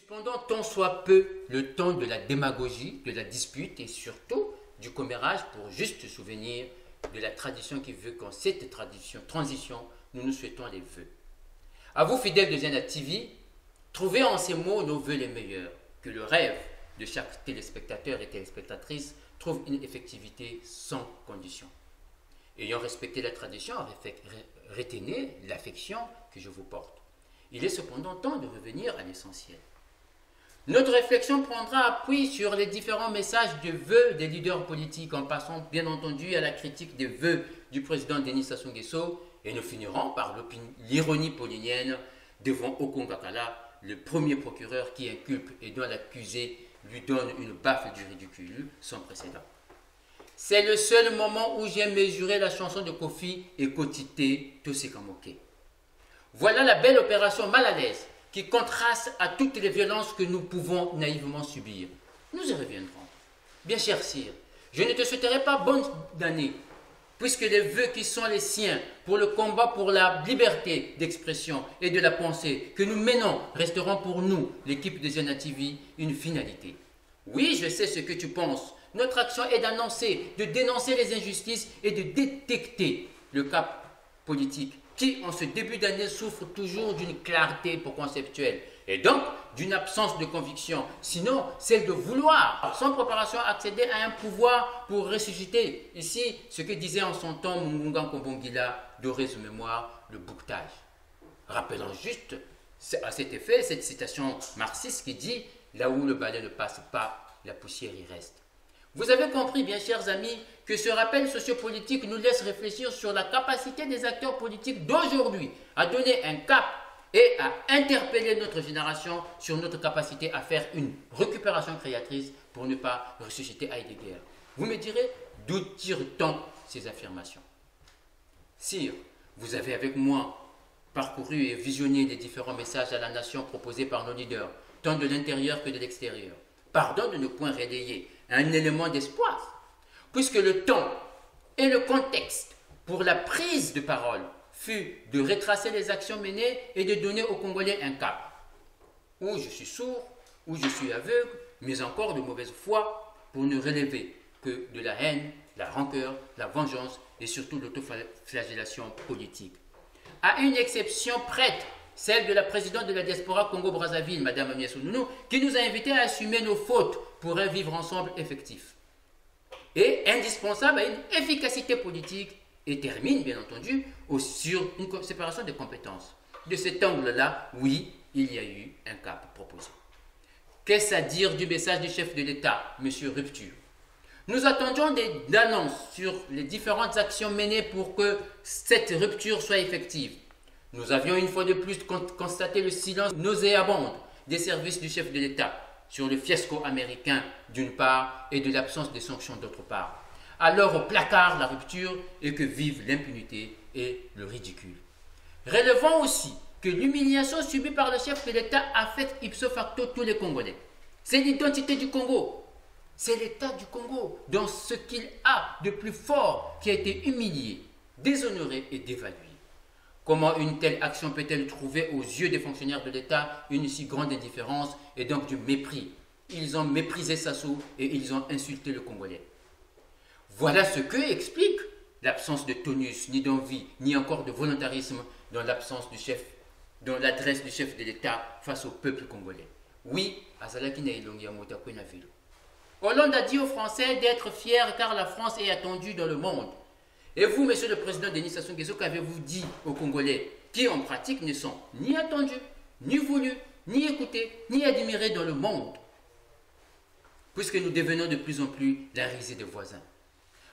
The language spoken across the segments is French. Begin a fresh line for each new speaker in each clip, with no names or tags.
Suspendons tant soit peu le temps de la démagogie, de la dispute et surtout du commérage pour juste se souvenir de la tradition qui veut qu'en cette transition, nous nous souhaitons les vœux. À vous, fidèles de Zenna TV, trouvez en ces mots nos vœux les meilleurs, que le rêve de chaque téléspectateur et téléspectatrice trouve une effectivité sans condition. Ayant respecté la tradition, retenez l'affection que je vous porte. Il est cependant temps de revenir à l'essentiel. Notre réflexion prendra appui sur les différents messages de vœux des leaders politiques, en passant bien entendu à la critique des vœux du président Denis Sassou Nguesso, et nous finirons par l'ironie paulinienne devant Okongakala, le premier procureur qui inculpe et dont l'accusé lui donne une baffe du ridicule sans précédent. C'est le seul moment où j'ai mesuré la chanson de Kofi et Kotité Tosekamoke. Voilà la belle opération mal à l'aise qui contraste à toutes les violences que nous pouvons naïvement subir. Nous y reviendrons. Bien cher sire, je ne te souhaiterai pas bonne année, puisque les vœux qui sont les siens pour le combat pour la liberté d'expression et de la pensée que nous menons resteront pour nous, l'équipe de Zenna TV, une finalité. Oui, je sais ce que tu penses. Notre action est d'annoncer, de dénoncer les injustices et de détecter le cap politique qui, en ce début d'année, souffre toujours d'une clarté pour conceptuelle et donc d'une absence de conviction, sinon celle de vouloir, sans préparation, accéder à un pouvoir pour ressusciter. Ici, ce que disait en son temps Mungunga Kombongila, doré sous mémoire, le bouquetage. Rappelons juste à cet effet cette citation marxiste qui dit « Là où le balai ne passe pas, la poussière y reste ». Vous avez compris, bien chers amis, que ce rappel sociopolitique nous laisse réfléchir sur la capacité des acteurs politiques d'aujourd'hui à donner un cap et à interpeller notre génération sur notre capacité à faire une récupération créatrice pour ne pas ressusciter Heidegger. Vous me direz, d'où tire-t-on ces affirmations? Sire, vous avez avec moi parcouru et visionné les différents messages à la nation proposés par nos leaders, tant de l'intérieur que de l'extérieur. Pardon de ne point relayer un élément d'espoir, puisque le temps et le contexte pour la prise de parole fut de retracer les actions menées et de donner aux Congolais un cap. Ou je suis sourd, ou je suis aveugle, mais encore de mauvaise foi pour ne relever que de la haine, la rancœur, la vengeance et surtout l'autoflagellation politique. À une exception prête, celle de la présidente de la diaspora Congo-Brazzaville, Mme Agnès Ounou, qui nous a invités à assumer nos fautes pour un vivre ensemble effectif. Et indispensable à une efficacité politique et termine, bien entendu, sur une séparation des compétences. De cet angle-là, oui, il y a eu un cap proposé. Qu'est-ce à dire du message du chef de l'État, M. Rupture? Nous attendions des annonces sur les différentes actions menées pour que cette rupture soit effective. Nous avions une fois de plus constaté le silence nauséabond des services du chef de l'État sur le fiasco américain d'une part et de l'absence de sanctions d'autre part. Alors au placard la rupture et que vive l'impunité et le ridicule. Relevons aussi que l'humiliation subie par le chef de l'État affecte ipso facto tous les Congolais. C'est l'identité du Congo. C'est l'État du Congo, dans ce qu'il a de plus fort, qui a été humilié, déshonoré et dévalué. Comment une telle action peut-elle trouver aux yeux des fonctionnaires de l'État une si grande indifférence et donc du mépris? Ils ont méprisé Sassou et ils ont insulté le Congolais. Voilà ce que explique l'absence de tonus, ni d'envie, ni encore de volontarisme dans l'absence du chef, dans l'adresse du chef de l'État face au peuple congolais. Oui, Azalaki na ilongi amotakwe na vilo. Hollande a dit aux Français d'être fiers car la France est attendue dans le monde. Et vous, monsieur le président Denis Sassou Nguesso, qu'avez-vous dit aux Congolais qui, en pratique, ne sont ni attendus, ni voulus, ni écoutés, ni admirés dans le monde, puisque nous devenons de plus en plus la risée des voisins.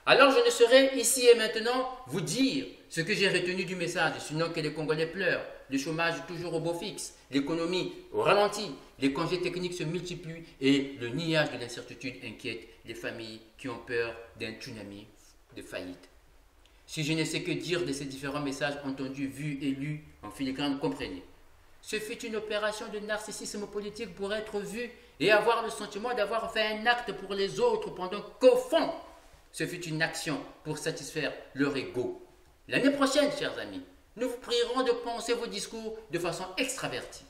Alors je ne saurais ici et maintenant vous dire ce que j'ai retenu du message, sinon que les Congolais pleurent, le chômage toujours au beau fixe, l'économie au ralenti, les congés techniques se multiplient et le niage de l'incertitude inquiète les familles qui ont peur d'un tsunami de faillite. Si je ne sais que dire de ces différents messages entendus, vus et lus en filigrane, comprenez. Ce fut une opération de narcissisme politique pour être vu et avoir le sentiment d'avoir fait un acte pour les autres pendant qu'au fond, ce fut une action pour satisfaire leur ego. L'année prochaine, chers amis, nous vous prierons de penser vos discours de façon extravertie.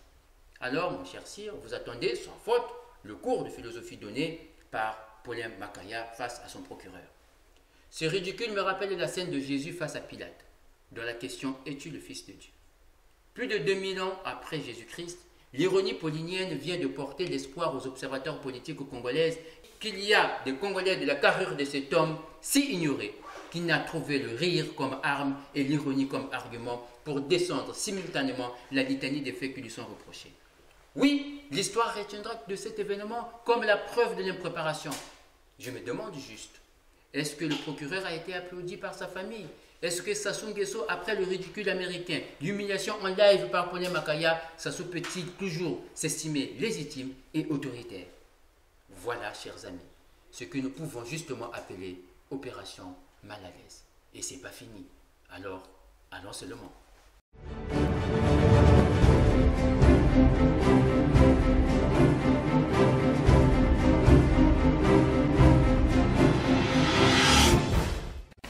Alors, mon cher sire, vous attendez sans faute le cours de philosophie donné par Paulin Macaya face à son procureur. Ce ridicule me rappelle la scène de Jésus face à Pilate, dans la question « Es-tu le Fils de Dieu ?» Plus de 2000 ans après Jésus-Christ, l'ironie paulinienne vient de porter l'espoir aux observateurs politiques congolais qu'il y a des Congolais de la carrure de cet homme si ignoré qu'il n'a trouvé le rire comme arme et l'ironie comme argument pour descendre simultanément la litanie des faits qui lui sont reprochés. Oui, l'histoire retiendra de cet événement comme la preuve de l'impréparation. Je me demande juste, est-ce que le procureur a été applaudi par sa famille? Est-ce que Sassou Nguesso, après le ridicule américain, l'humiliation en live par Paulin Macaya, Sassou peut-il toujours s'estimer légitime et autoritaire? Voilà, chers amis, ce que nous pouvons justement appeler opération mal à l'aise. Et c'est pas fini. Alors, allons seulement.